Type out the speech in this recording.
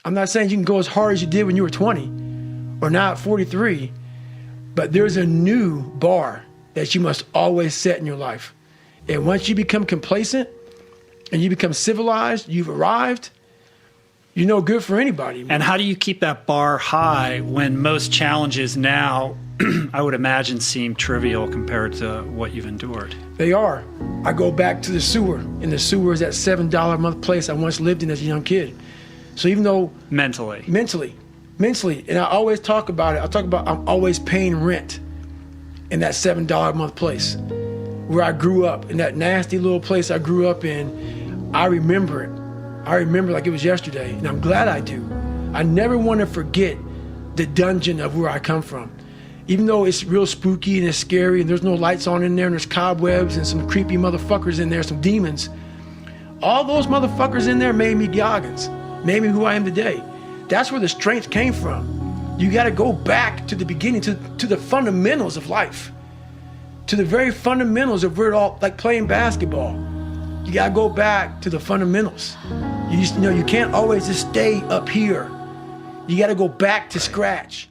I'm not saying you can go as hard as you did when you were 20 or now at 43, but there's a new bar that you must always set in your life. And once you become complacent and you become civilized, you've arrived, you're no good for anybody. And how do you keep that bar high when most challenges now, I would imagine, seem trivial compared to what you've endured? They are. I go back to the sewer, and the sewer is that $7 a month place I once lived in as a young kid. So even though... Mentally, and I always talk about it, I'm always paying rent in that $7 a month place where I grew up, in that nasty little place I grew up in. I remember it. I remember like it was yesterday, and I'm glad I do. I never want to forget the dungeon of where I come from. Even though it's real spooky and it's scary and there's no lights on in there and there's cobwebs and some creepy motherfuckers in there, some demons, all those motherfuckers in there made me Goggins, made me who I am today. That's where the strength came from. You got to go back to the beginning, to the fundamentals of life, to the very fundamentals of where it all, like playing basketball. You got to go back to the fundamentals. You can't always just stay up here. You got to go back to scratch.